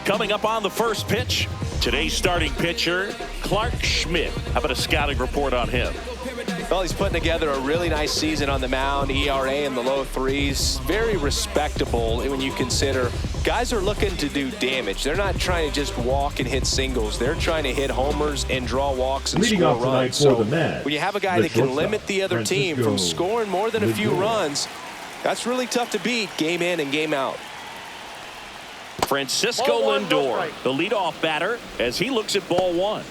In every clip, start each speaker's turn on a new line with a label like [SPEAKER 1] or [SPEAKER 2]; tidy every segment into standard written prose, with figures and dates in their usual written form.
[SPEAKER 1] coming up on the first pitch. Today's starting pitcher, Clark Schmidt. How about a scouting report on him?
[SPEAKER 2] Well, he's putting together a really nice season on the mound. ERA in the low threes. Very respectable when you consider guys are looking to do damage. They're not trying to just walk and hit singles. They're trying to hit homers and draw walks and score runs. So when you have a guy that can limit the other team from scoring more than a few runs, that's really tough to beat game in and game out.
[SPEAKER 1] Francisco Lindor, the leadoff batter, as he looks at ball one.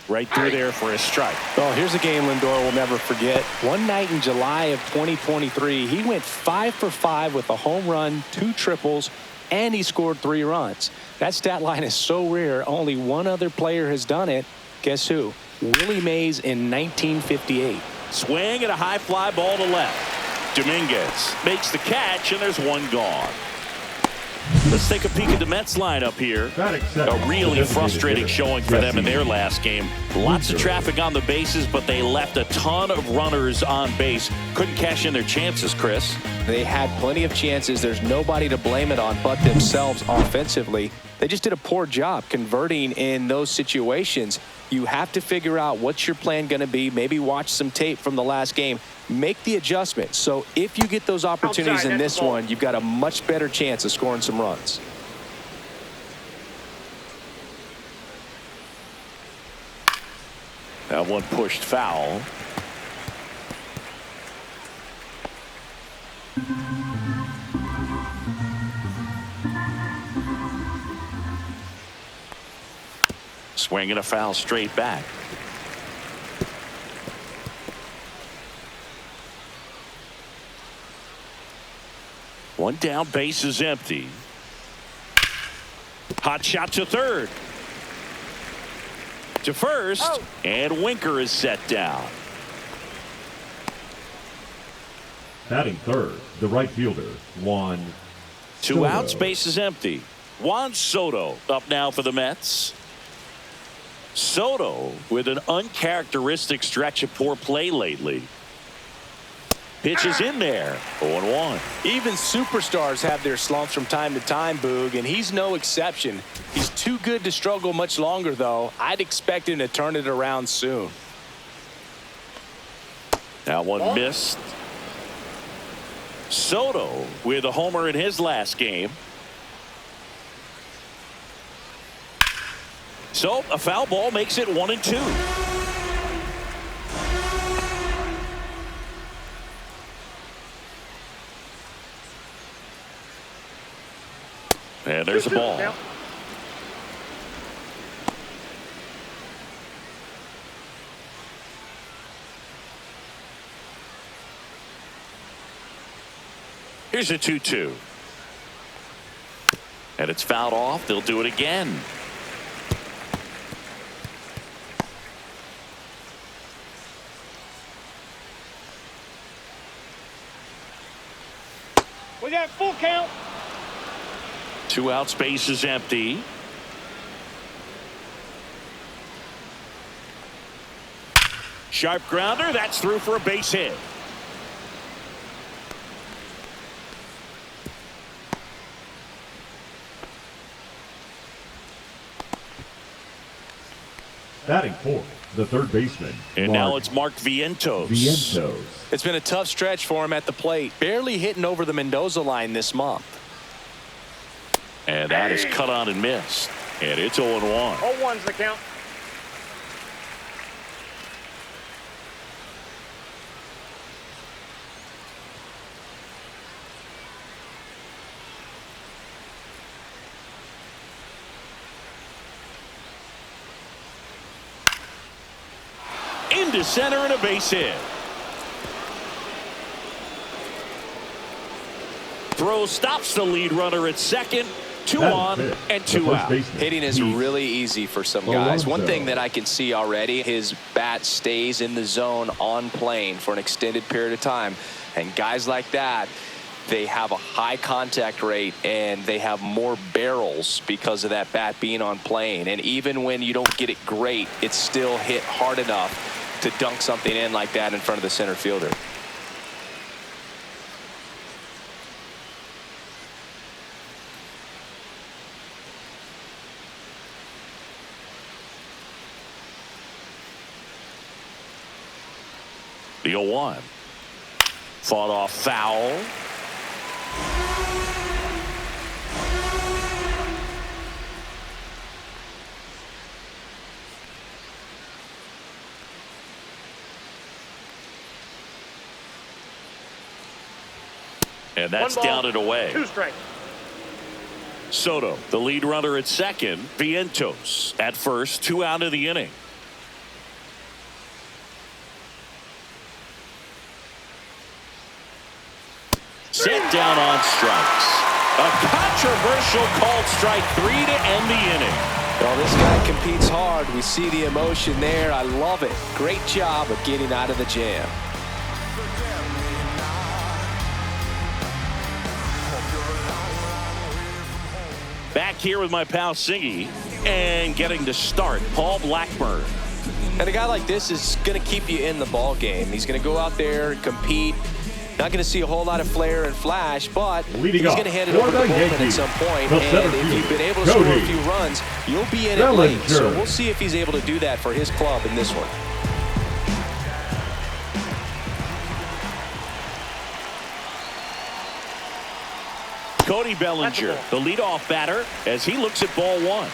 [SPEAKER 1] Right through there for a strike.
[SPEAKER 2] Oh, here's a game Lindor will never forget. One night in July of 2023, he went 5 for 5 with a home run, 2 triples, and he scored 3 runs. That stat line is so rare, only one other player has done it. Guess who? Willie Mays in 1958.
[SPEAKER 1] Swing and a high fly ball to left. Dominguez makes the catch, and there's one gone. Let's take a peek at the Mets lineup here. A really frustrating showing for them in their last game. Lots of traffic on the bases, but they left a ton of runners on base. Couldn't cash in their chances, Chris.
[SPEAKER 2] They had plenty of chances. There's nobody to blame it on but themselves offensively. They just did a poor job converting in those situations. You have to figure out what's your plan going to be. Maybe watch some tape from the last game. Make the adjustment. So if you get those opportunities in this one, you've got a much better chance of scoring some runs.
[SPEAKER 1] That one pushed foul. Swing and a foul straight back. One down, base is empty. Hot shot to third. To first, and Winker is set down.
[SPEAKER 3] Batting third, the right fielder, Juan
[SPEAKER 1] 2
[SPEAKER 3] Soto.
[SPEAKER 1] outs, base is empty. Juan Soto up now for the Mets. Soto with an uncharacteristic stretch of poor play lately. Pitch is in there. 0-1.
[SPEAKER 2] Even superstars have their slumps from time to time, Boog, and he's no exception. He's too good to struggle much longer, though. I'd expect him to turn it around soon.
[SPEAKER 1] That one missed. Soto with a homer in his last game. So a foul ball makes it 1-2. And there's the ball. Here's a 2-2. And it's fouled off. They'll do it again.
[SPEAKER 4] We got full count.
[SPEAKER 1] 2 outs, base is empty. Sharp grounder. That's through for a base hit.
[SPEAKER 3] Batting fourth, the third baseman.
[SPEAKER 1] And now it's Mark Vientos.
[SPEAKER 2] It's been a tough stretch for him at the plate. Barely hitting over the Mendoza line this month.
[SPEAKER 1] And that is cut on and missed. And it's 0-1.
[SPEAKER 4] 0-1's the count.
[SPEAKER 1] Into center and a base hit. Throw stops the lead runner at second. 2 on and 2 out.
[SPEAKER 2] Hitting is really easy for some guys. One thing that I can see already, his bat stays in the zone on plane for an extended period of time. And guys like that, they have a high contact rate and they have more barrels because of that bat being on plane. And even when you don't get it great, it's still hit hard enough to dunk something in like that in front of the center fielder.
[SPEAKER 1] The 0-1. Fought off foul. And that's down and away.
[SPEAKER 4] 2 strikes.
[SPEAKER 1] Soto, the lead runner at second. Vientos at first, 2 out of the inning. Set down on strikes. A controversial called strike 3 to end the inning.
[SPEAKER 2] Well, this guy competes hard. We see the emotion there. I love it. Great job of getting out of the jam.
[SPEAKER 1] Back here with my pal Siggy and getting to start Paul Blackburn.
[SPEAKER 2] And a guy like this is going to keep you in the ball game. He's going to go out there and compete. Not going to see a whole lot of flair and flash, but he's going to hand it over to the bullpen at some point. And if you've been able to score a few runs, you'll be in it late. So we'll see if he's able to do that for his club in this one.
[SPEAKER 1] Cody Bellinger, the leadoff batter, as he looks at ball 1.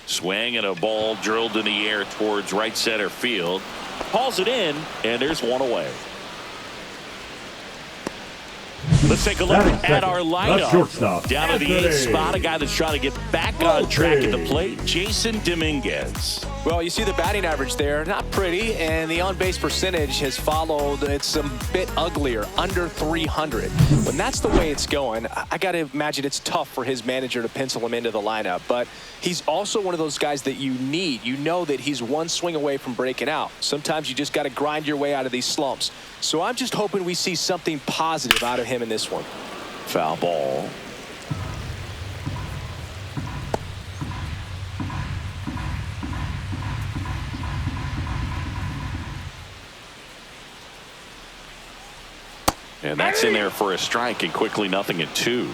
[SPEAKER 1] Swing and a ball drilled in the air towards right center field. Hauls it in, and there's one away. Let's take a look at our lineup. Down to the 8th spot, a guy that's trying to get back on track at the plate, Jason Dominguez.
[SPEAKER 2] Well, you see the batting average there, not pretty, and the on-base percentage has followed. It's a bit uglier, under 300. When that's the way it's going, I got to imagine it's tough for his manager to pencil him into the lineup. But he's also one of those guys that you need. You know that he's one swing away from breaking out. Sometimes you just got to grind your way out of these slumps. So I'm just hoping we see something positive out of him in this one.
[SPEAKER 1] Foul ball. And that's in there for a strike, and quickly 0-2.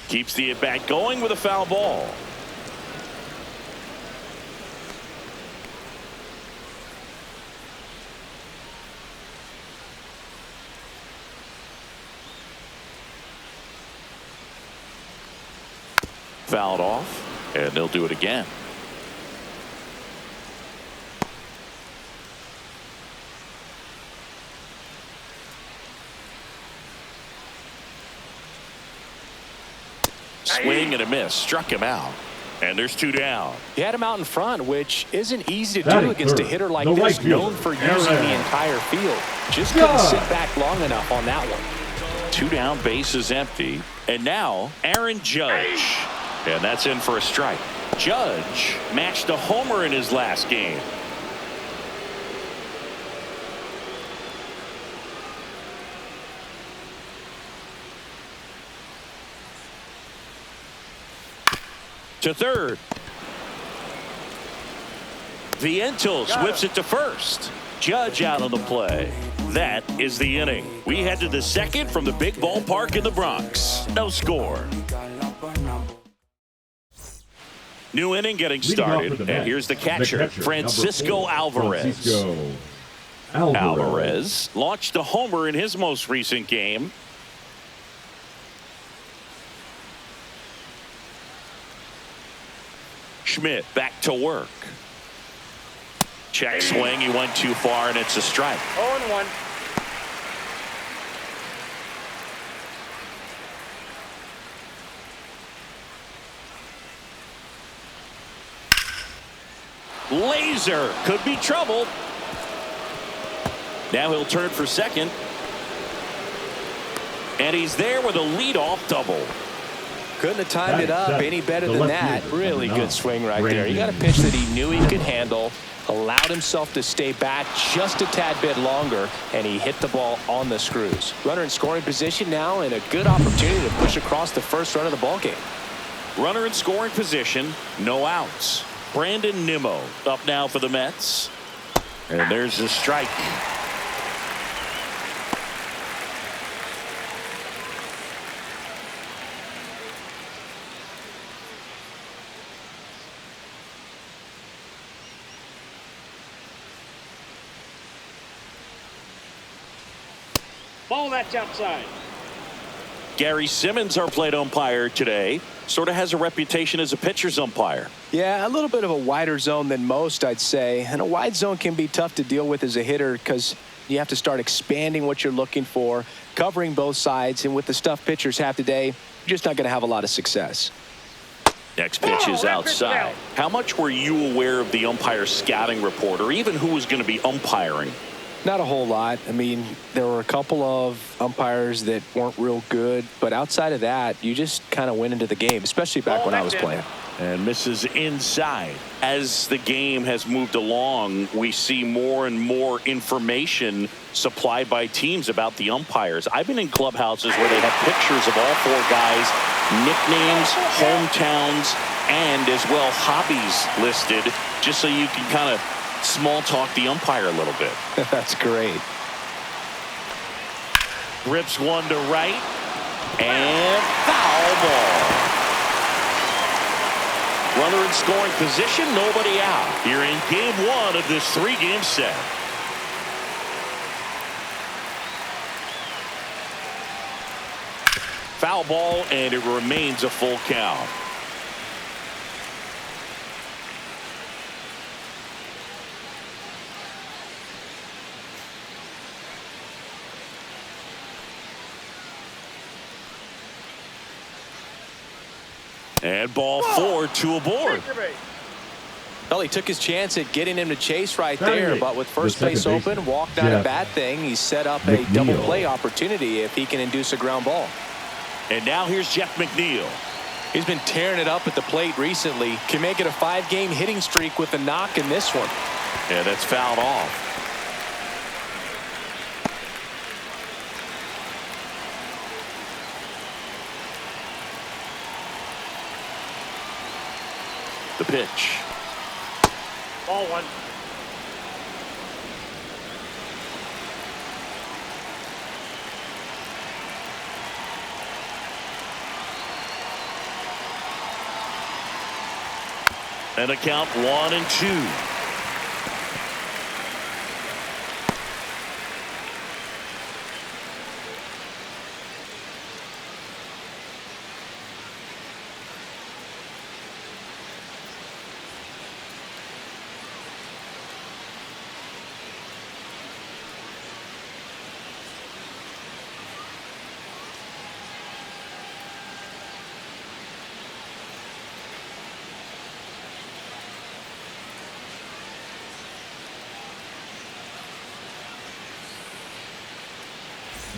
[SPEAKER 1] Keeps the at-bat going with a foul ball. Fouled off, and they'll do it again. Swing and a miss, struck him out, and there's 2 down.
[SPEAKER 2] He had him out in front, which isn't easy to do against a hitter like this, known for using the entire field. Just couldn't sit back long enough on that one.
[SPEAKER 1] 2 down, base is empty, and now Aaron Judge. And that's in for a strike. Judge matched a homer in his last game. To third. Vientos whips it to first. Judge out on the play. That is the inning. We head to the second from the big ballpark in the Bronx. No score. New inning getting started, and here's the catcher, Francisco Alvarez. Alvarez launched a homer in his most recent game. Schmidt back to work. Check swing, he went too far, and it's a strike.
[SPEAKER 4] 0-1.
[SPEAKER 1] Laser could be trouble. Now he'll turn for second. And he's there with a leadoff double.
[SPEAKER 2] Couldn't have timed it up any better than that. Really good swing right there. He got a pitch that he knew he could handle, allowed himself to stay back just a tad bit longer, and he hit the ball on the screws. Runner in scoring position now, and a good opportunity to push across the first run of the ballgame.
[SPEAKER 1] Runner in scoring position, no outs. Brandon Nimmo up now for the Mets. And there's the strike.
[SPEAKER 4] Ball that's outside.
[SPEAKER 1] Gary Simmons, our plate umpire today, sort of has a reputation as a pitcher's umpire.
[SPEAKER 2] Yeah, a little bit of a wider zone than most, I'd say. And a wide zone can be tough to deal with as a hitter because you have to start expanding what you're looking for, covering both sides. And with the stuff pitchers have today, you're just not going to have a lot of success.
[SPEAKER 1] Next pitch is outside. How much were you aware of the umpire scouting report or even who was going to be umpiring?
[SPEAKER 2] Not a whole lot. I mean, there were a couple of umpires that weren't real good, but outside of that, you just kind of went into the game, especially back when I was playing.
[SPEAKER 1] And misses inside. As the game has moved along, we see more and more information supplied by teams about the umpires. I've been in clubhouses where they have pictures of all four guys, nicknames, hometowns, and as well hobbies listed, just so you can kind of small talk the umpire a little bit.
[SPEAKER 2] That's great.
[SPEAKER 1] Rips one to right and foul ball. Runner in scoring position, nobody out. Here in game one of this three-game set. Foul ball, and it remains a full count. And ball 4, 2 aboard.
[SPEAKER 2] Well, he took his chance at getting him to chase right there, but with first base open, walk not a bad thing. He set up a double play opportunity if he can induce a ground ball.
[SPEAKER 1] And now here's Jeff McNeil.
[SPEAKER 2] He's been tearing it up at the plate recently. Can make it a 5-game hitting streak with a knock in this one.
[SPEAKER 1] Yeah, that's fouled off. The pitch.
[SPEAKER 4] Ball one.
[SPEAKER 1] And a count 1-2.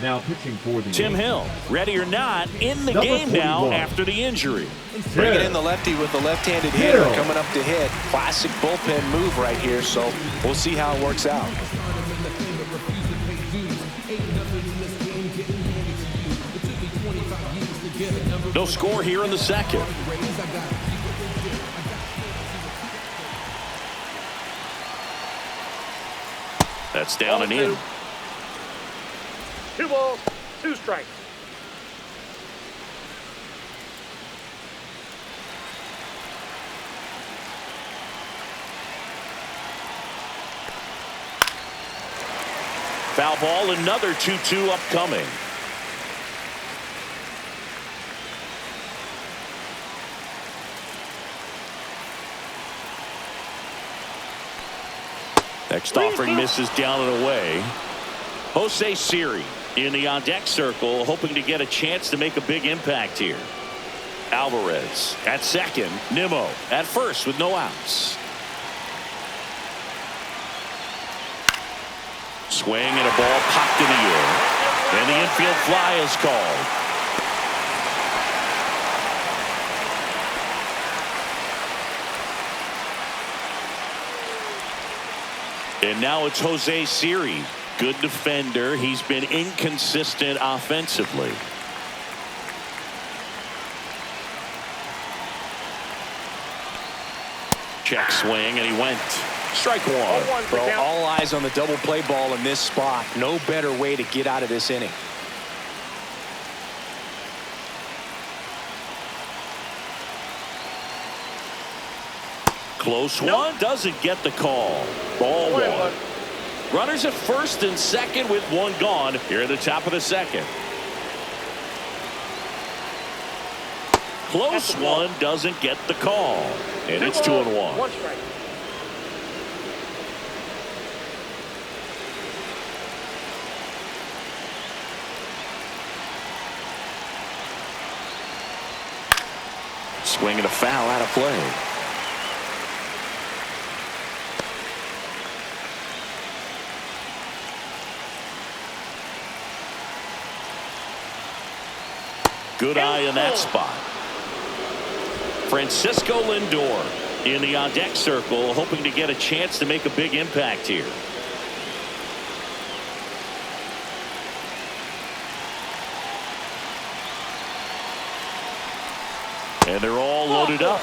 [SPEAKER 3] Now pitching for the
[SPEAKER 1] Tim Hill, ready or not, in the game now after the injury.
[SPEAKER 2] Bringing in the lefty with the left-handed hitter coming up to hit. Classic bullpen move right here, so we'll see how it works out.
[SPEAKER 1] No score here in the second. That's down and in.
[SPEAKER 4] 2 balls, 2 strikes.
[SPEAKER 1] Foul ball, another 2-2 upcoming. Next offering misses down and away. Jose Siri in the on-deck circle, hoping to get a chance to make a big impact here. Alvarez at second. Nimmo at first with no outs. Swing and a ball popped in the air. And the infield fly is called. And now it's Jose Siri. Good defender. He's been inconsistent offensively. Check swing, and he went. Strike one.
[SPEAKER 2] Well, all eyes on the double play ball in this spot. No better way to get out of this inning.
[SPEAKER 1] Close one. Doesn't get the call. Ball one. Runners at first and second with one gone here at the top of the second. Close one. Doesn't get the call. And it's 2-1.
[SPEAKER 4] One strike.
[SPEAKER 1] Swing and a foul out of play. Good eye in that spot. Francisco Lindor in the on-deck circle, hoping to get a chance to make a big impact here. And they're all loaded up.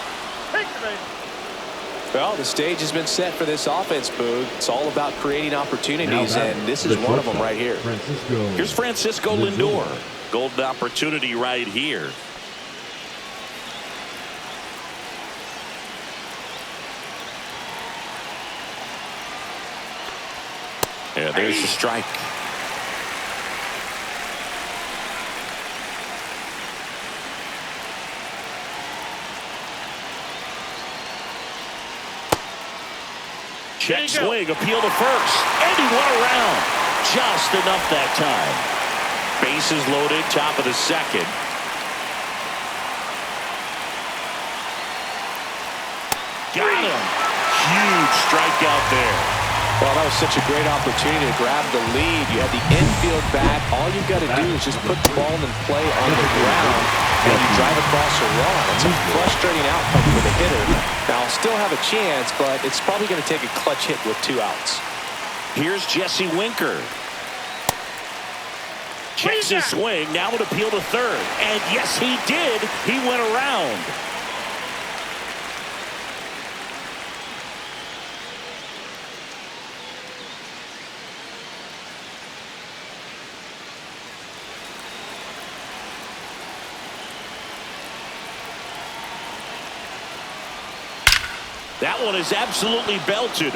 [SPEAKER 2] Well, the stage has been set for this offense, Boog. It's all about creating opportunities, and this is one of them right here.
[SPEAKER 1] Here's Francisco Lindor. Golden opportunity right here. Yeah, there's the strike. Check swing, appeal to first, and he went around. Just enough that time. Bases loaded, top of the second. Got him. Huge strikeout there.
[SPEAKER 2] Well, that was such a great opportunity to grab the lead. You had the infield back. All you've got to do is just put the ball in play on the ground, and you drive across a run. It's a frustrating outcome for the hitter. Now, I'll still have a chance, but it's probably going to take a clutch hit with 2 outs.
[SPEAKER 1] Here's Jesse Winker. Checks his swing. Now would appeal to third. And yes, he did. He went around. That one is absolutely belted.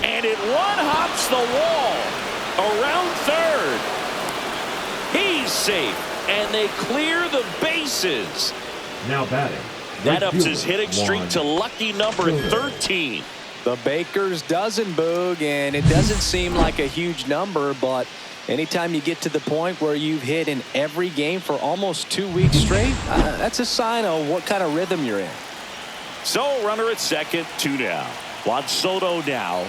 [SPEAKER 1] And it one-hops the wall around third. He's safe, and they clear the bases.
[SPEAKER 3] Now batting.
[SPEAKER 1] That ups his hitting streak to lucky number 13.
[SPEAKER 2] The Baker's dozen, Boog, and it doesn't seem like a huge number, but anytime you get to the point where you've hit in every game for almost 2 weeks straight, that's a sign of what kind of rhythm you're in.
[SPEAKER 1] So, runner at second, 2 down. Juan Soto now.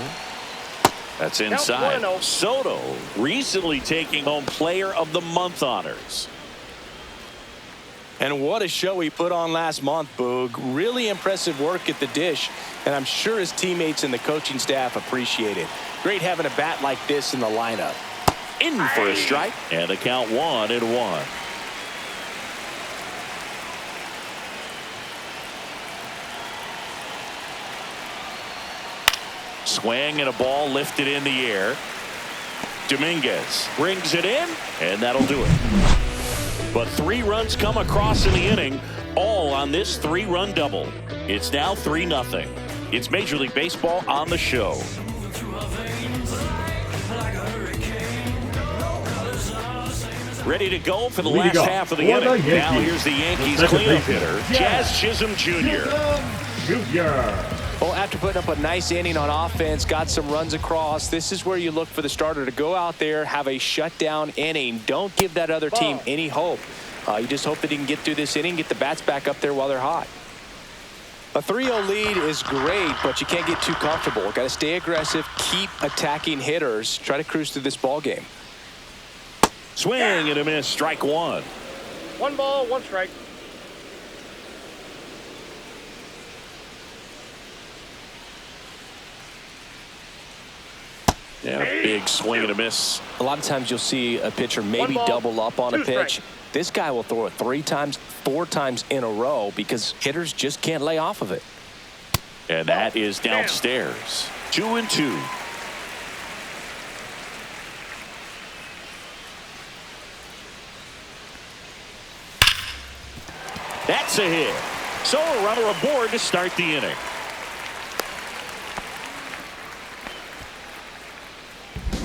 [SPEAKER 1] That's inside. Soto recently taking home Player of the Month honors.
[SPEAKER 2] And what a show he put on last month, Boog. Really impressive work at the dish, and I'm sure his teammates and the coaching staff appreciate it. Great having a bat like this in the lineup.
[SPEAKER 1] In for a strike, and the count 1-1. Swing and a ball lifted in the air. Dominguez brings it in, and that'll do it. But 3 runs come across in the inning, all on this 3-run double. It's now 3-0. It's Major League Baseball on the show. Ready to go for the last half of the inning. Now here's the Yankees cleanup hitter, Jazz Chisholm Jr.
[SPEAKER 2] Well, after putting up a nice inning on offense, got some runs across, this is where you look for the starter to go out there, have a shutdown inning. Don't give that other team any hope. You just hope that he can get through this inning, get the bats back up there while they're hot. A 3-0 lead is great, but you can't get too comfortable. Got to stay aggressive, keep attacking hitters, try to cruise through this ball game.
[SPEAKER 1] Swing and a miss, strike one.
[SPEAKER 4] 1 ball, 1 strike.
[SPEAKER 1] Yeah, a big swing and a miss.
[SPEAKER 2] A lot of times you'll see a pitcher maybe double up on a pitch. This guy will throw it 3 times, 4 times in a row because hitters just can't lay off of it.
[SPEAKER 1] And that is downstairs. 2-2. That's a hit. So a runner aboard to start the inning.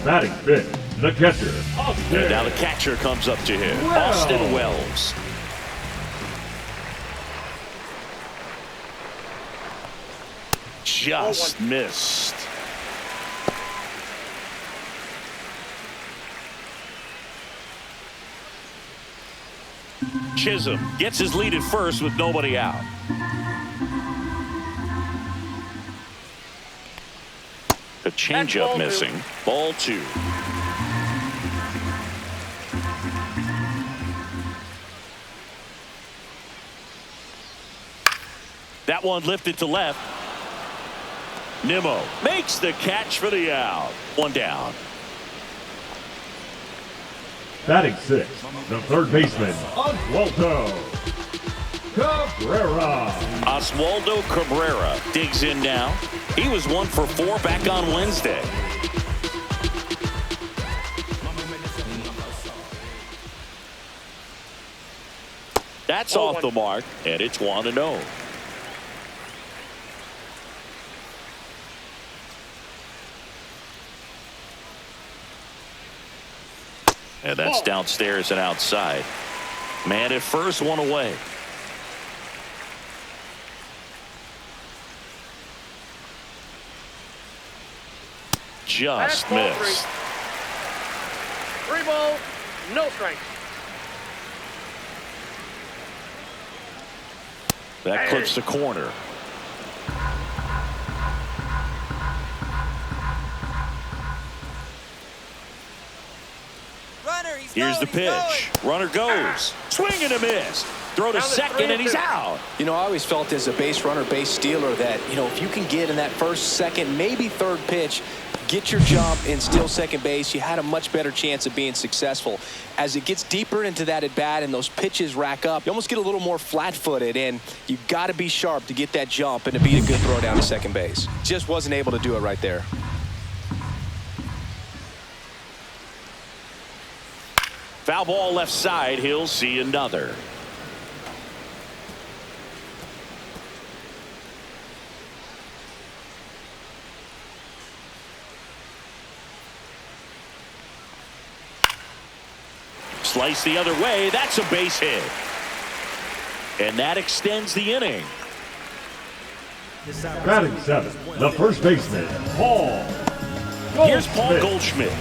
[SPEAKER 3] Batting fifth, the catcher, Austin.
[SPEAKER 1] And now the catcher comes up to him, Austin Wells. Just missed. Chisholm gets his lead at first with nobody out. The changeup missing. Ball 2. That one lifted to left. Nimmo makes the catch for the out. 1 down.
[SPEAKER 3] Batting sixth, the third baseman, Oswaldo Cabrera.
[SPEAKER 1] Oswaldo Cabrera digs in now. He was 1 for 4 back on Wednesday. That's off the mark, and it's 1-0. And that's downstairs and outside. Man at first, 1 away. Just missed.
[SPEAKER 4] 3 ball, no strike.
[SPEAKER 1] That clips the corner. Here's the pitch. Runner goes. Swing and a miss. Throw to second, and he's out.
[SPEAKER 2] You know, I always felt as a base runner, base stealer that, you know, if you can get in that first, second, maybe third pitch, get your jump and steal second base, you had a much better chance of being successful. As it gets deeper into that at bat and those pitches rack up, you almost get a little more flat-footed, and you got to be sharp to get that jump and to beat a good throw down to second base. Just wasn't able to do it right there.
[SPEAKER 1] Foul ball left side. He'll see another. Slice the other way. That's a base hit. And that extends the inning.
[SPEAKER 3] Batting seventh, the first baseman, Paul Goldschmidt.
[SPEAKER 1] Here's Paul Goldschmidt.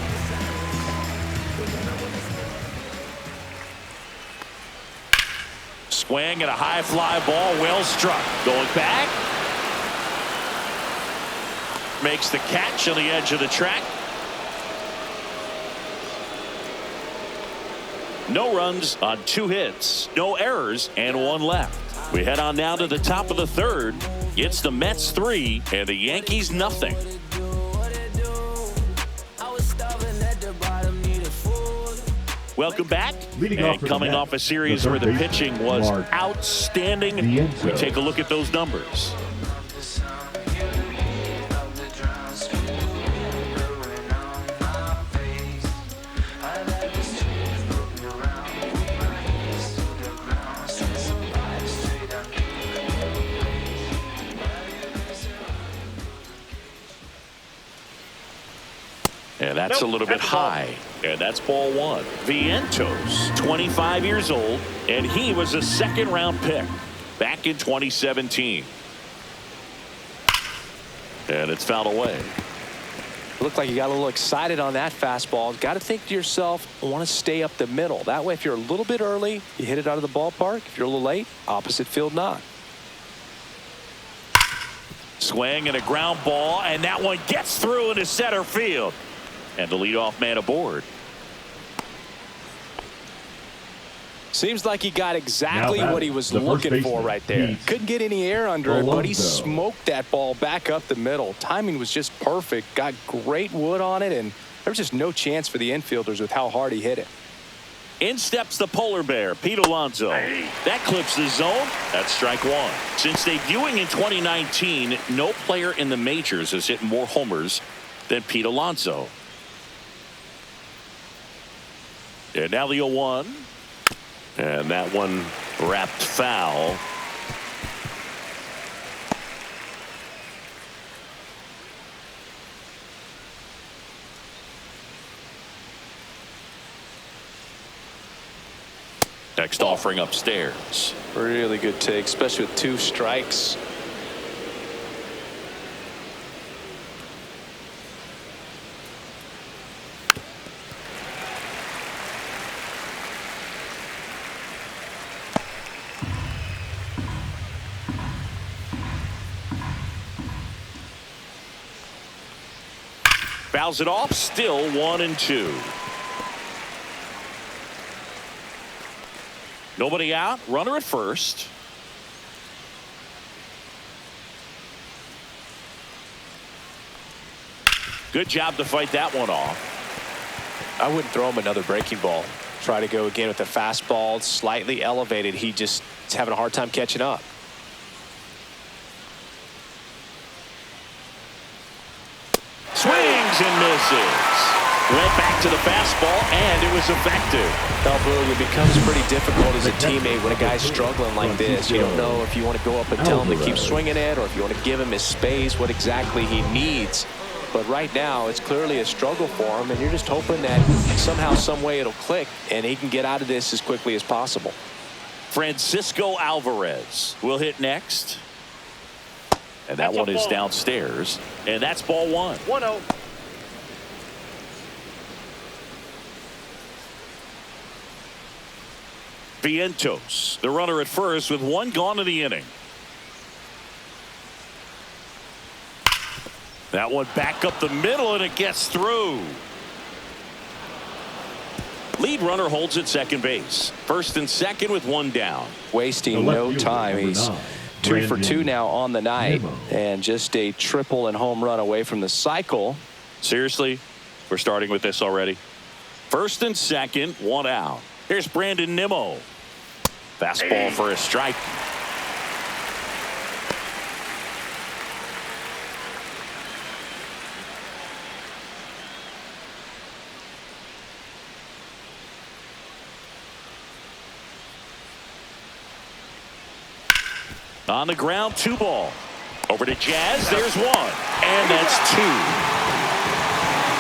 [SPEAKER 1] Swing and a high fly ball, well struck. Going back. Makes the catch on the edge of the track. No runs on 2 hits, no errors, and 1 left. We head on now to the top of the third. It's the Mets 3 and the Yankees nothing. Welcome back. And coming off a series where the pitching was outstanding, we take a look at those numbers. And that's a little bit high. And that's ball 1. Vientos, 25 years old, and he was a second-round pick back in 2017. And it's fouled away.
[SPEAKER 2] Looked like you got a little excited on that fastball. Got to think to yourself, I want to stay up the middle. That way, if you're a little bit early, you hit it out of the ballpark. If you're a little late, opposite field knock.
[SPEAKER 1] Swing and a ground ball, and that one gets through into center field. And the leadoff man aboard.
[SPEAKER 2] Seems like he got exactly what he was looking for right there. Couldn't get any air under it, but he smoked that ball back up the middle. Timing was just perfect. Got great wood on it, and there was just no chance for the infielders with how hard he hit it.
[SPEAKER 1] In steps the polar bear, Pete Alonso. That clips the zone. That's strike one. Since debuting in 2019, no player in the majors has hit more homers than Pete Alonso. And now the 0-1. And that one wrapped foul. Next offering upstairs.
[SPEAKER 2] Really good take, especially with 2 strikes.
[SPEAKER 1] Fouls it off, still 1-2. Nobody out, runner at first. Good job to fight that one off.
[SPEAKER 2] I wouldn't throw him another breaking ball. Try to go again with the fastball, slightly elevated. He just is having a hard time catching up.
[SPEAKER 1] Swings and misses. Went back to the fastball, and it was effective.
[SPEAKER 2] Now, Boog, it becomes pretty difficult as a teammate when a guy's struggling like this. You don't know if you want to go up and tell him to keep swinging it, or if you want to give him his space, what exactly he needs. But right now, it's clearly a struggle for him, and you're just hoping that somehow, some way it'll click, and he can get out of this as quickly as possible.
[SPEAKER 1] Francisco Alvarez will hit next. And that one is downstairs. And that's ball 1.
[SPEAKER 4] 1-0.
[SPEAKER 1] Vientos, the runner at first with 1 gone in the inning. That one back up the middle, and it gets through. Lead runner holds at second base. First and second with 1 down.
[SPEAKER 2] Wasting no time. He's 2 for 2 now on the night, and just a triple and home run away from the cycle.
[SPEAKER 1] Seriously, we're starting with this already. First and second, 1 out. Here's Brandon Nimmo. Fastball for a strike. On the ground, 2 ball. Over to Jazz, there's 1. And that's 2.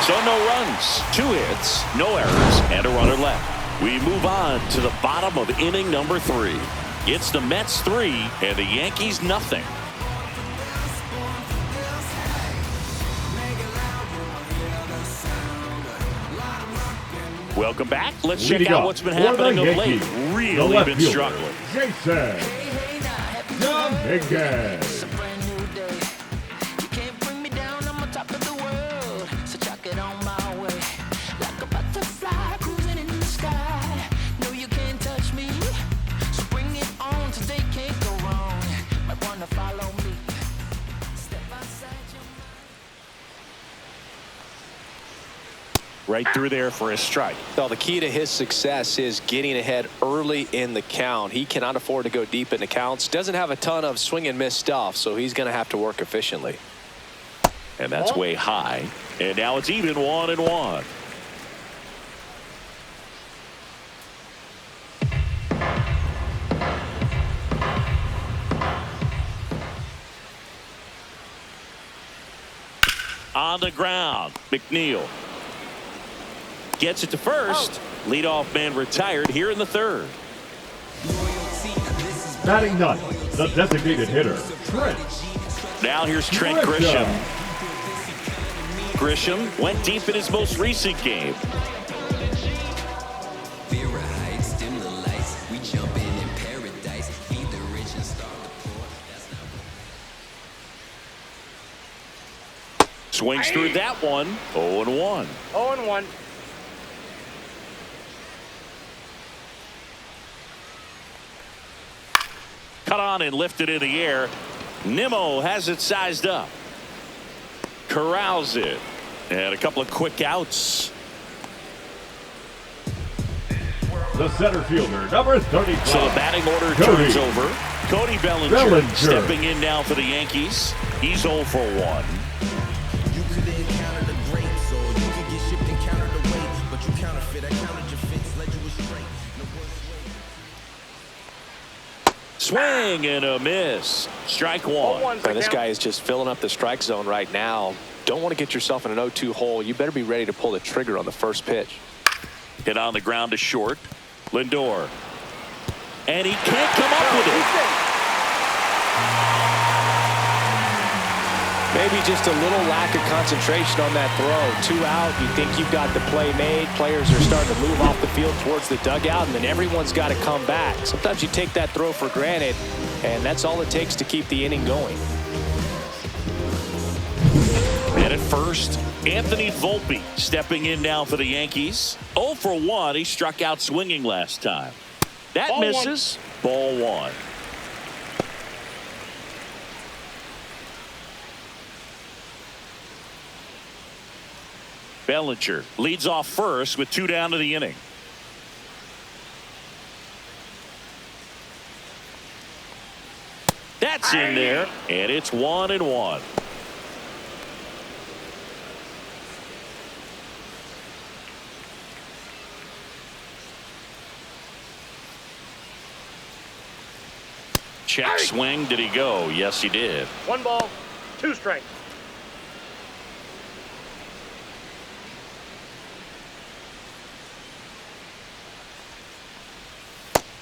[SPEAKER 1] So no runs, 2 hits, no errors, and a runner left. We move on to the bottom of inning number 3. It's the Mets 3 and the Yankees nothing. Welcome back. Let's check out what's been happening of late. Really been struggling.
[SPEAKER 3] Jason Dominguez.
[SPEAKER 1] Right through there for a strike.
[SPEAKER 2] Well, the key to his success is getting ahead early in the count. He cannot afford to go deep in the counts. Doesn't have a ton of swing and miss stuff, so he's going to have to work efficiently.
[SPEAKER 1] And that's way high. And now it's even 1-1. On the ground, McNeil gets it to first. Leadoff man retired here in the 3rd.
[SPEAKER 3] Batting ninth, the designated hitter, Trent.
[SPEAKER 1] Now here's Trent Grisham. Grisham went deep in his most recent game. Swings through that one. 0-1.
[SPEAKER 4] 0-1.
[SPEAKER 1] Cut on and lifted in the air. Nimmo has it sized up. Corrals it. And a couple of quick outs.
[SPEAKER 3] The center fielder, number 35.
[SPEAKER 1] So the batting order
[SPEAKER 3] Cody.
[SPEAKER 1] turns over. Cody Bellinger stepping in now for the Yankees. He's 0 for 1.
[SPEAKER 5] You could encounter the greats, or you could get shipped and counter the weight, but you counterfeit, I counted your fits, led you astray.
[SPEAKER 1] Swing and a miss. Strike one.
[SPEAKER 2] This guy is just filling up the strike zone right now. Don't want to get yourself in an 0-2 hole. You better be ready to pull the trigger on the first pitch.
[SPEAKER 1] Hit on the ground to short. Lindor. And he can't come up with it.
[SPEAKER 2] Maybe just a little lack of concentration on that throw. 2 out. You think you've got the play made. Players are starting to move off the field towards the dugout, and then everyone's got to come back. Sometimes you take that throw for granted, and that's all it takes to keep the inning going.
[SPEAKER 1] And at first, Anthony Volpe stepping in now for the Yankees. 0 for 1. He struck out swinging last time. That
[SPEAKER 4] Ball
[SPEAKER 1] misses. Ball 1. Bellinger leads off first with 2 down to the inning. That's in there, and it's 1-1. Check swing. Did he go? Yes, he did.
[SPEAKER 4] 1 ball, 2 strikes.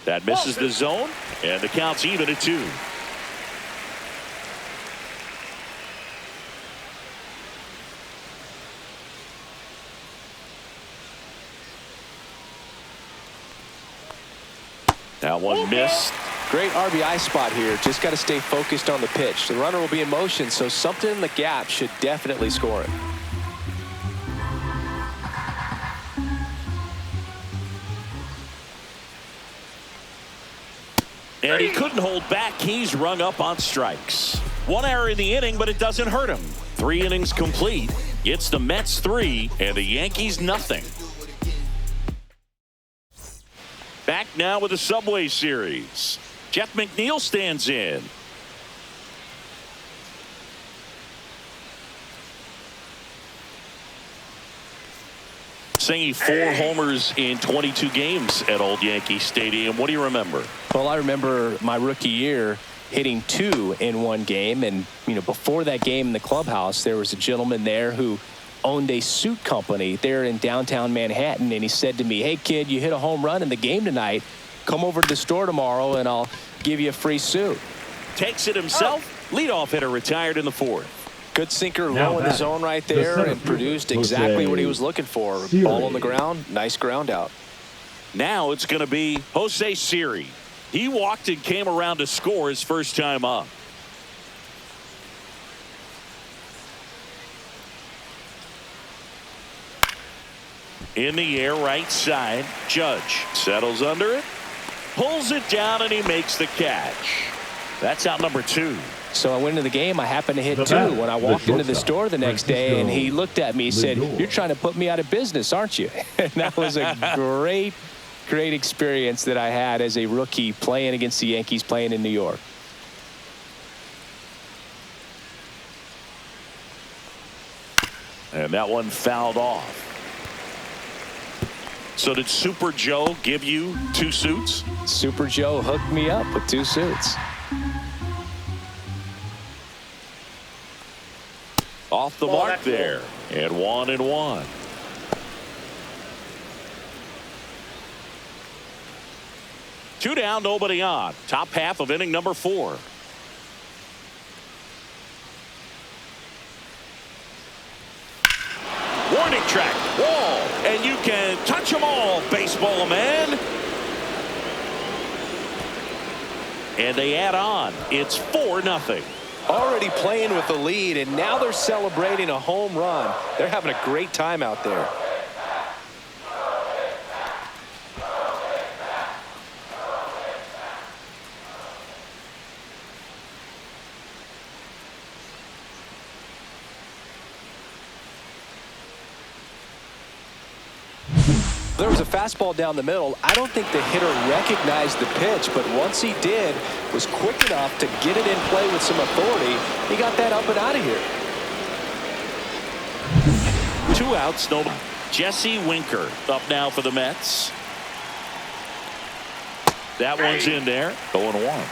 [SPEAKER 1] That misses the zone, and the count's even at 2. That one missed.
[SPEAKER 2] Great RBI spot here. Just got to stay focused on the pitch. The runner will be in motion, so something in the gap should definitely score it.
[SPEAKER 1] And he couldn't hold back. He's rung up on strikes. 1 error in the inning, but it doesn't hurt him. 3 innings complete. It's the Mets 3 and the Yankees nothing. Back now with the Subway Series. Jeff McNeil stands in. Singing 4 homers in 22 games at Old Yankee Stadium. What do you remember?
[SPEAKER 2] Well, I remember my rookie year hitting 2 in 1 game. And, before that game in the clubhouse, there was a gentleman there who owned a suit company there in downtown Manhattan. And he said to me, "Hey, kid, you hit a home run in the game tonight. Come over to the store tomorrow and I'll give you a free suit."
[SPEAKER 1] Takes it himself. Leadoff hitter retired in the 4th.
[SPEAKER 2] Good sinker
[SPEAKER 3] Now
[SPEAKER 2] low in the
[SPEAKER 3] back,
[SPEAKER 2] zone right
[SPEAKER 3] the
[SPEAKER 2] there
[SPEAKER 3] center
[SPEAKER 2] and produced
[SPEAKER 3] fielder,
[SPEAKER 2] exactly
[SPEAKER 3] Jose
[SPEAKER 2] what he was looking for.
[SPEAKER 3] Siri.
[SPEAKER 2] Ball on the ground. Nice ground out.
[SPEAKER 1] Now it's going to be Jose Siri. He walked and came around to score his first time up. In the air, right side. Judge settles under it, pulls it down, and he makes the catch. That's out number 2.
[SPEAKER 2] So I went into the game. I happened to hit
[SPEAKER 3] The
[SPEAKER 2] 2
[SPEAKER 3] bat,
[SPEAKER 2] when I
[SPEAKER 3] the
[SPEAKER 2] walked into the
[SPEAKER 3] shortstop,
[SPEAKER 2] store the next day, and he looked at me and said,
[SPEAKER 3] Lindor.
[SPEAKER 2] "You're trying to put me out of business, aren't you?" And that was a great experience that I had as a rookie playing against the Yankees, playing in New York.
[SPEAKER 1] And that one fouled off. So did Super Joe give you 2 suits?
[SPEAKER 2] Super Joe hooked me up with 2 suits.
[SPEAKER 1] Off the mark there. And 1-1. Two down, nobody on. Top half of inning number 4. Warning track, wall, and you can touch them all, baseball man. And they add on. It's 4-0.
[SPEAKER 2] already playing with the lead, and now they're celebrating a home run. They're having a great time out there. There was a fastball down the middle. I don't think the hitter recognized the pitch, but once he did, was quick enough to get it in play with some authority. He got that up and out of here.
[SPEAKER 1] 2 outs, no. Jesse Winker up now for the Mets. That one's in there. 0-1.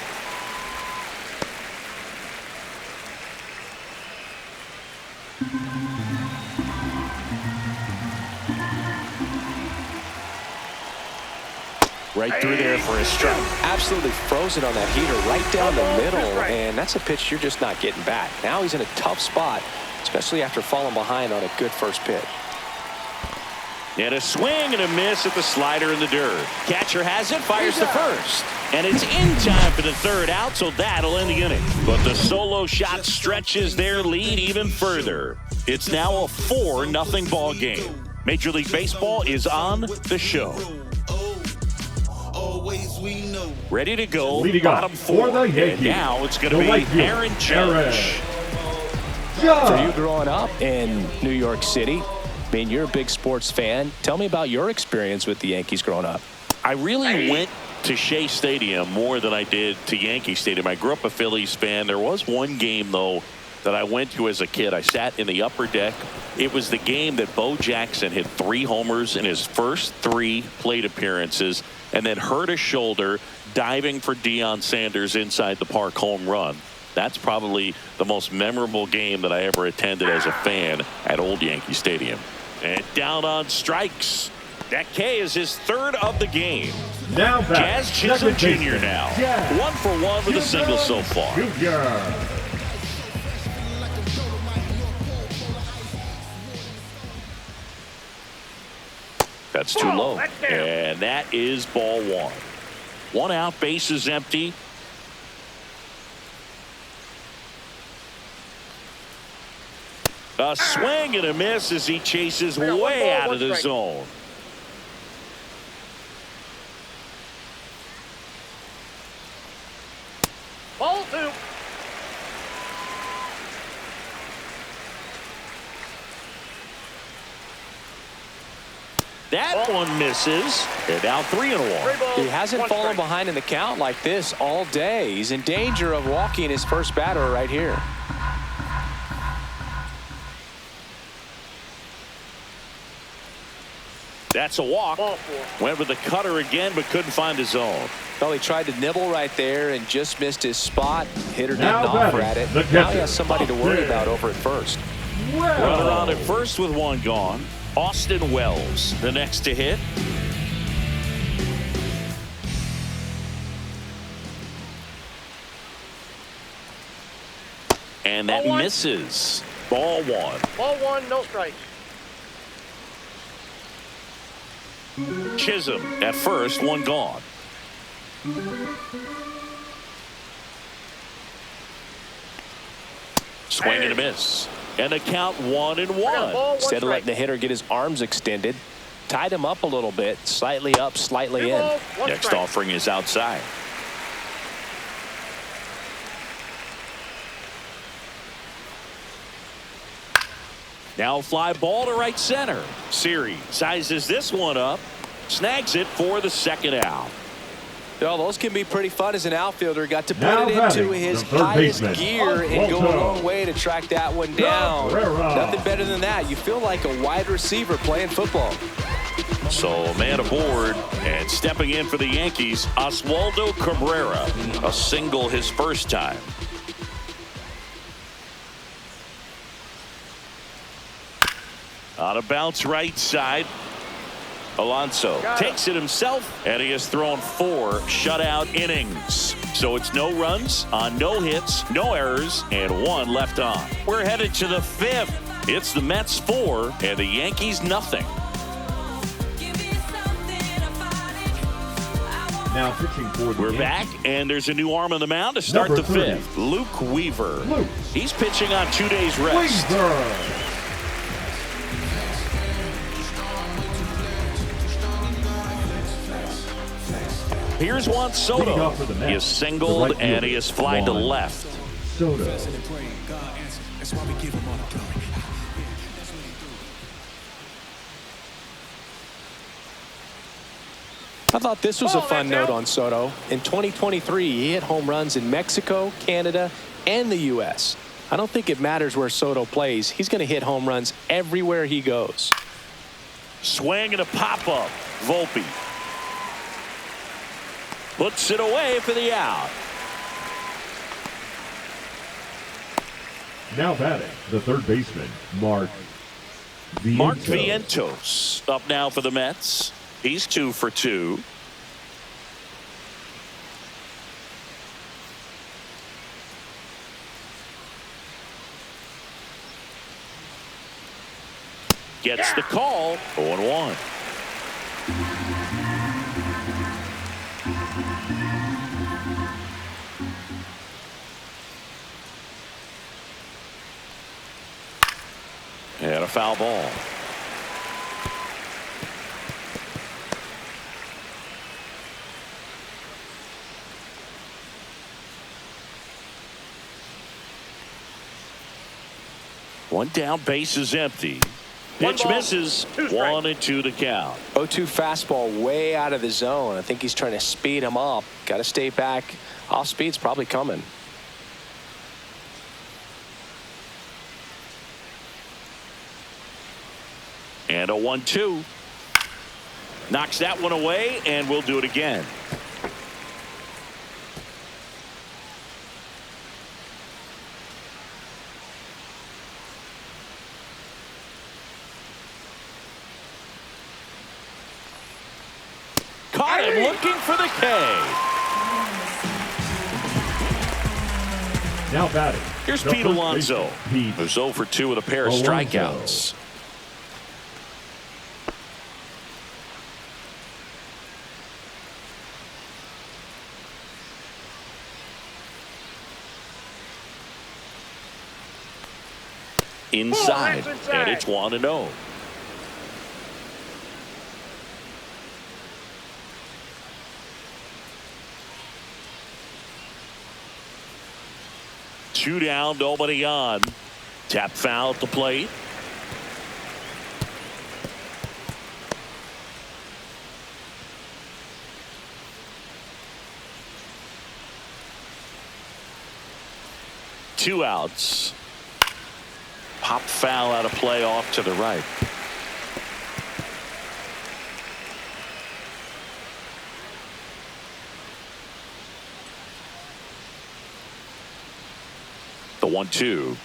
[SPEAKER 1] Right through there for a strike.
[SPEAKER 2] Absolutely frozen on that heater right down the middle, and that's a pitch you're just not getting back. Now he's in a tough spot, especially after falling behind on a good first pitch.
[SPEAKER 1] And a swing and a miss at the slider in the dirt. Catcher has it, fires to first. And it's in time for the 3rd out, so that'll end the inning. But the solo shot stretches their lead even further. It's now a 4-0 ball game. Major League Baseball is on the show. Ready to go, bottom 4. And now it's going to be Aaron Judge.
[SPEAKER 2] For you growing up in New York City, I mean, you're a big sports fan. Tell me about your experience with the Yankees growing up.
[SPEAKER 1] I really went to Shea Stadium more than I did to Yankee Stadium. I grew up a Phillies fan. There was one game, though, that I went to as a kid. I sat in the upper deck. It was the game that Bo Jackson hit 3 homers in his first 3 plate appearances and then hurt his shoulder diving for Deion Sanders inside the park home run. That's probably the most memorable game that I ever attended as a fan at Old Yankee Stadium. And down on strikes. That K is his 3rd of the game.
[SPEAKER 3] Now
[SPEAKER 1] Jazz Chisholm Jr. now. 1 for 1 with a single so far. That's too low. And that is ball 1. 1 out, bases empty. A swing and a miss as he chases way out of the zone.
[SPEAKER 4] Ball 2.
[SPEAKER 1] That one misses. And now 3-1.
[SPEAKER 2] He hasn't fallen behind in the count like this all day. He's in danger of walking his first batter right here.
[SPEAKER 1] That's a walk. Went with the cutter again, but couldn't find his zone.
[SPEAKER 2] Well, he tried to nibble right there and just missed his spot. Hitter didn't offer at it. Now he has somebody to worry about over at first.
[SPEAKER 1] Runner on at first with 1 gone. Austin Wells, the next to hit. And that misses. Ball 1.
[SPEAKER 4] Ball 1, no strikes.
[SPEAKER 1] Chisholm at first, 1 gone. Swing and a miss. And a count 1-1.
[SPEAKER 2] Instead of letting the hitter get his arms extended, tied him up a little bit, slightly up, slightly in.
[SPEAKER 1] Next offering is outside. Now fly ball to right center. Siri sizes this one up, snags it for the 2nd out.
[SPEAKER 2] Well, those can be pretty fun as an outfielder. Got to put it into his highest gear and go a long way to track that one down. Nothing better than that. You feel like a wide receiver playing football.
[SPEAKER 1] So man aboard and stepping in for the Yankees, Oswaldo Cabrera, a single his first time. On a bounce right side. Alonso takes it himself, and he has thrown 4 shutout innings. So it's no runs on no hits, no errors, and 1 left on. We're headed to the 5th. It's the Mets 4 and the Yankees nothing.
[SPEAKER 3] Now pitching for the
[SPEAKER 1] We're back, and there's a new arm on the mound to start
[SPEAKER 3] Number
[SPEAKER 1] the
[SPEAKER 3] 30.
[SPEAKER 1] fifth. Luke Weaver.
[SPEAKER 3] Luke.
[SPEAKER 1] He's pitching on 2 days rest.
[SPEAKER 3] Weaver.
[SPEAKER 1] Here's Juan
[SPEAKER 3] Leading
[SPEAKER 1] Soto.
[SPEAKER 3] off for the Mets,
[SPEAKER 1] He is singled,
[SPEAKER 3] the right
[SPEAKER 1] and he
[SPEAKER 3] fielder,
[SPEAKER 1] is flying to
[SPEAKER 3] Juan
[SPEAKER 1] left.
[SPEAKER 3] Soto.
[SPEAKER 2] I thought this was a fun note on Soto. In 2023, he hit home runs in Mexico, Canada, and the U.S. I don't think it matters where Soto plays. He's going to hit home runs everywhere he goes.
[SPEAKER 1] Swing and a pop-up. Volpe puts it away for the out.
[SPEAKER 3] Now batting, the third baseman, Mark Vientos.
[SPEAKER 1] Mark Vientos up now for the Mets. He's 2 for 2. Gets the call. 0-1. And a foul ball. One down, base is empty. Pitch misses. 1-2 to count.
[SPEAKER 2] 0-2 fastball way out of the zone. I think he's trying to speed him up. Got to stay back. Off speed's probably coming.
[SPEAKER 1] And a 1-2. Knocks that one away, and we'll do it again. Caught him looking for the K.
[SPEAKER 3] Now batting.
[SPEAKER 1] Here's
[SPEAKER 3] the
[SPEAKER 1] Pete
[SPEAKER 3] first
[SPEAKER 1] Alonso.
[SPEAKER 3] baseman, Pete
[SPEAKER 1] Who's 0 for 2 with a pair of
[SPEAKER 3] Alonso.
[SPEAKER 1] strikeouts. Inside, and it's 1-0. Two down, nobody on. Tap foul at the plate. Two outs. Pop foul out of play off to the right. The 1-2.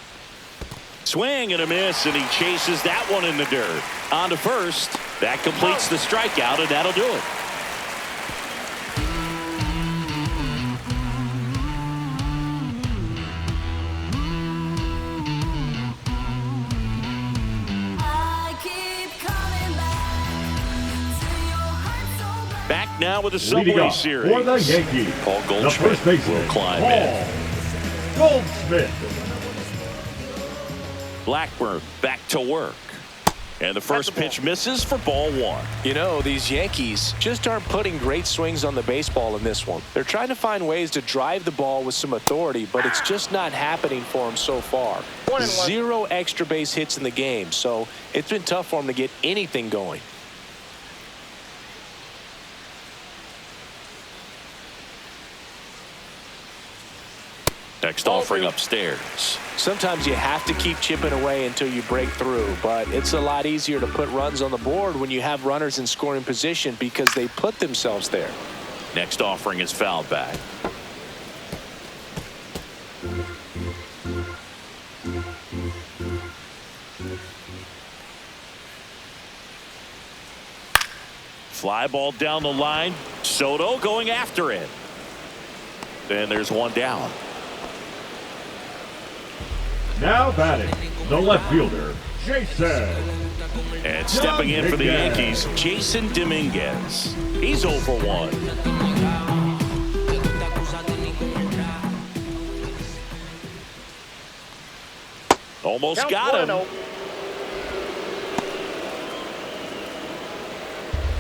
[SPEAKER 1] Swing and a miss, and he chases that one in the dirt. On to first. That completes the strikeout, and that'll do it. Back now with the Subway Series.
[SPEAKER 3] For the Yankees,
[SPEAKER 1] Paul
[SPEAKER 3] the
[SPEAKER 1] Goldschmidt
[SPEAKER 3] first baseman,
[SPEAKER 1] will climb
[SPEAKER 3] Paul
[SPEAKER 1] in.
[SPEAKER 3] Goldschmidt.
[SPEAKER 1] Blackburn back to work. And the first pitch misses for ball 1.
[SPEAKER 2] You know, these Yankees just aren't putting great swings on the baseball in this one. They're trying to find ways to drive the ball with some authority, but it's just not happening for them so far. 0 extra base hits in the game, so it's been tough for them to get anything going.
[SPEAKER 1] Next offering upstairs.
[SPEAKER 2] Sometimes you have to keep chipping away until you break through, but it's a lot easier to put runs on the board when you have runners in scoring position because they put themselves there.
[SPEAKER 1] Next offering is fouled back. Fly ball down the line. Soto going after it. And there's one down.
[SPEAKER 3] Now batting, the left fielder, Jason.
[SPEAKER 1] And stepping in for the Yankees, Jason Dominguez. He's 0 for 1. Almost
[SPEAKER 4] Count
[SPEAKER 1] got him.
[SPEAKER 4] 1-0.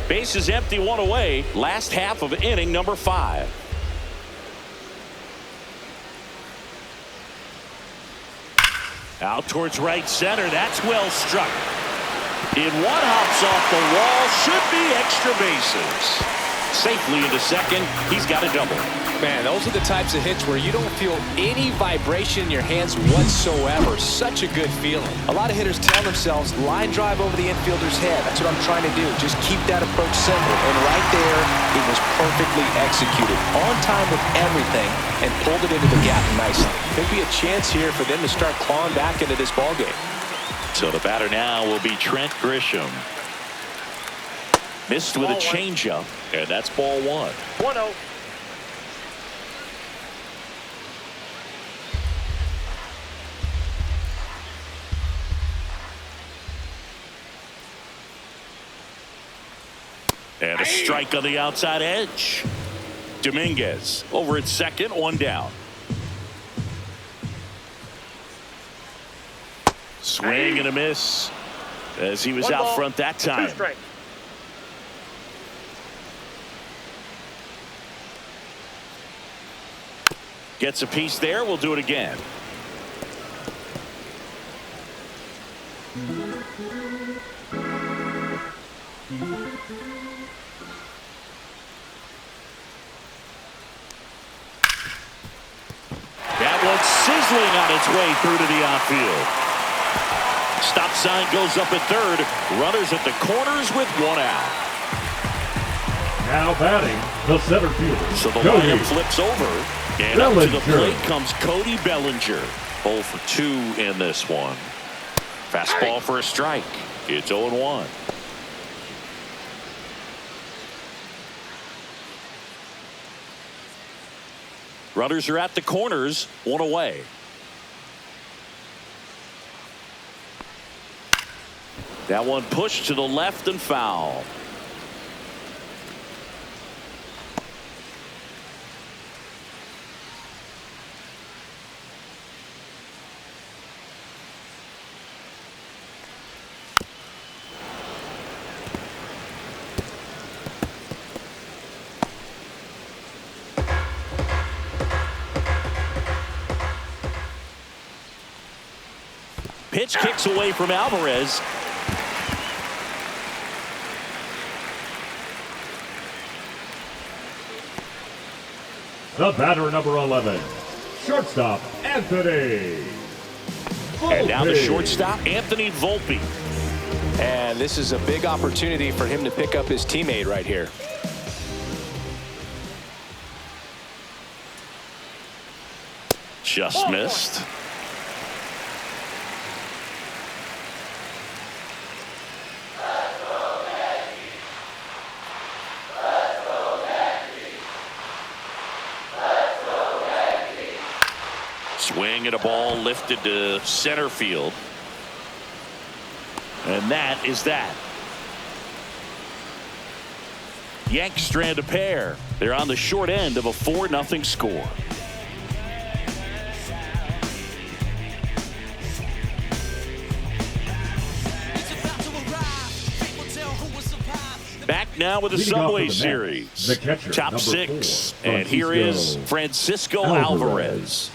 [SPEAKER 1] Base is empty, one away. Last half of inning number 5. Out towards right center. That's well struck. In one, hops off the wall. Should be extra bases. Safely into second. He's got a double.
[SPEAKER 2] Man, those are the types of hits where you don't feel any vibration in your hands whatsoever. Such a good feeling. A lot of hitters tell themselves, line drive over the infielder's head. That's what I'm trying to do. Just keep that approach simple. And right there, it was perfectly executed. On time with everything, and pulled it into the gap nicely. Could be a chance here for them to start clawing back into this ballgame.
[SPEAKER 1] So the batter now will be Trent Grisham. Missed with a changeup, and that's ball 1.
[SPEAKER 4] 1-0.
[SPEAKER 1] And a strike on the outside edge. Dominguez over at second, 1 down. Swing and a miss as he was
[SPEAKER 4] 1
[SPEAKER 1] out
[SPEAKER 4] ball,
[SPEAKER 1] front that
[SPEAKER 4] 2
[SPEAKER 1] time.
[SPEAKER 4] strikes.
[SPEAKER 1] Gets a piece there. We'll do it again. That one's sizzling on its way through to the outfield. Stop sign goes up at third. Runners at the corners with 1 out.
[SPEAKER 3] Now batting, the center fielder,
[SPEAKER 1] So the
[SPEAKER 3] Cody
[SPEAKER 1] lineup flips over. And up to the
[SPEAKER 3] Bellinger.
[SPEAKER 1] plate comes Cody Bellinger. 0 for 2 in this one. Fastball for a strike. It's 0-1. Runners are at the corners, 1 away. That one pushed to the left and foul. Pitch kicks away from Alvarez.
[SPEAKER 3] The batter, number 11, shortstop, Anthony
[SPEAKER 1] And now the
[SPEAKER 3] Volpe.
[SPEAKER 1] shortstop, Anthony Volpe.
[SPEAKER 2] And this is a big opportunity for him to pick up his teammate right here.
[SPEAKER 1] Just missed. Swing at a ball lifted to center field. And that is that. Yanks strand a pair. They're on the short end of a 4-0 score. Back now with the
[SPEAKER 3] Leading off
[SPEAKER 1] Subway
[SPEAKER 3] for the Mets,
[SPEAKER 1] Series.
[SPEAKER 3] the catcher,
[SPEAKER 1] Top
[SPEAKER 3] number
[SPEAKER 1] 6.
[SPEAKER 3] 4,
[SPEAKER 1] And here is Francisco Alvarez.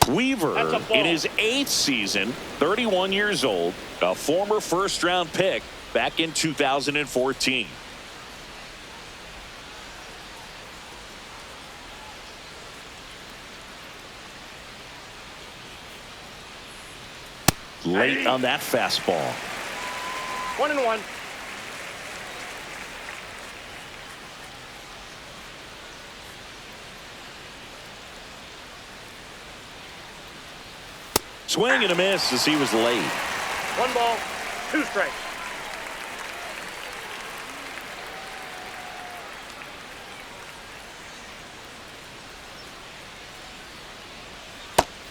[SPEAKER 1] Weaver in his 8th season, 31 years old, a former first-round pick back in 2014. Late on that fastball.
[SPEAKER 4] 1-1.
[SPEAKER 1] Swing and a miss as he was late.
[SPEAKER 4] 1 ball, 2 strikes.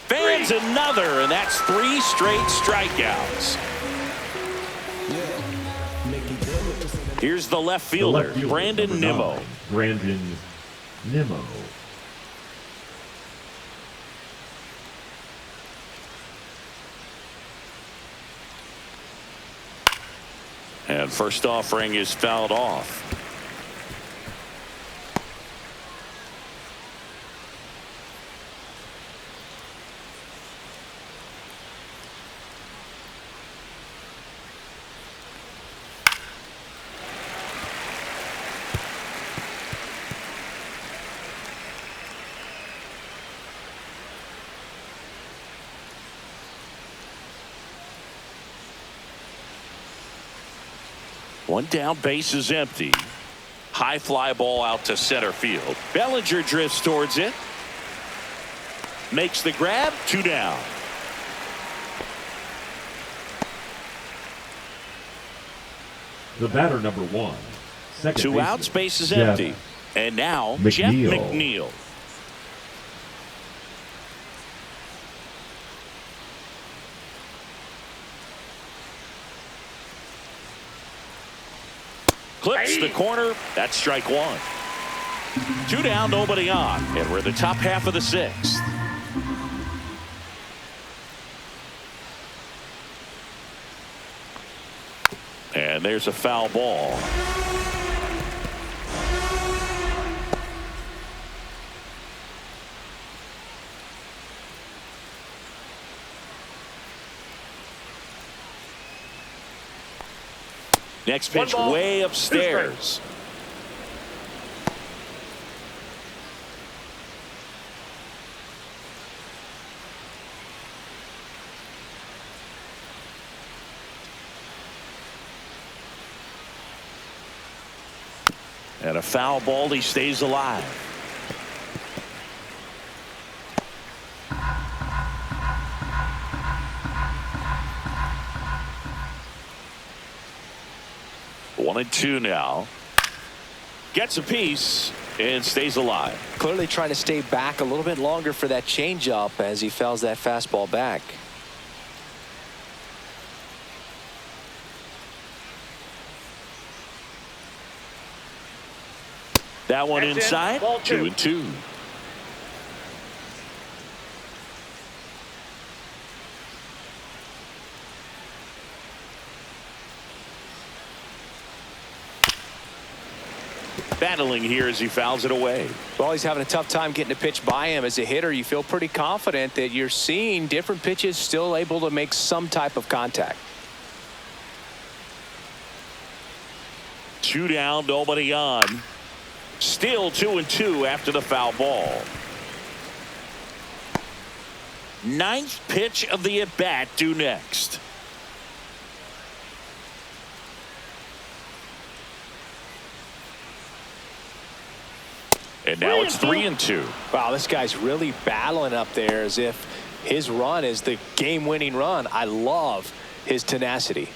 [SPEAKER 1] Fans another, and that's 3 straight strikeouts. Here's the left fielder, Brandon Nimmo.
[SPEAKER 3] Brandon Nimmo.
[SPEAKER 1] And first offering is fouled off. One down, base is empty. High fly ball out to center field. Bellinger drifts towards it. Makes the grab. 2 down.
[SPEAKER 3] The batter, number 1. Second
[SPEAKER 1] 2
[SPEAKER 3] baseman,
[SPEAKER 1] outs, base is
[SPEAKER 3] Jeff
[SPEAKER 1] empty. And now Jeff McNeil. Clips the corner. That's strike 1. 2 down, nobody on. And we're in the top half of the 6th. And there's a foul ball. Next pitch way upstairs. And a foul ball. He stays alive. One and 2 now. Gets a piece and stays alive.
[SPEAKER 2] Clearly trying to stay back a little bit longer for that changeup as he fouls that fastball back.
[SPEAKER 1] That one
[SPEAKER 4] That's
[SPEAKER 1] inside.
[SPEAKER 4] Ball
[SPEAKER 1] 2 and 2. Battling here as he fouls it away.
[SPEAKER 2] Well, he's having a tough time getting a pitch by him. As a hitter, you feel pretty confident that you're seeing different pitches still able to make some type of contact.
[SPEAKER 1] 2 down, nobody on. Still 2 and 2 after the foul ball. 9th pitch of the at-bat due next. And now it's 3 and 2.
[SPEAKER 2] Wow, this guy's really battling up there as if his run is the game-winning run. I love his tenacity.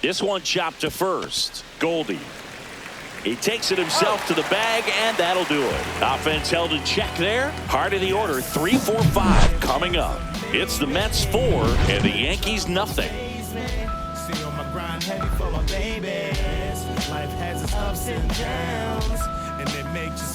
[SPEAKER 1] This one chopped to first. Goldie. He takes it himself to the bag, and that'll do it. Offense held in check there. Heart of the order, 3, 4, 5 coming up. It's the Mets 4 and the Yankees nothing.
[SPEAKER 5] Stay on my grind heavy for my babies. Life has its ups and downs, and they make just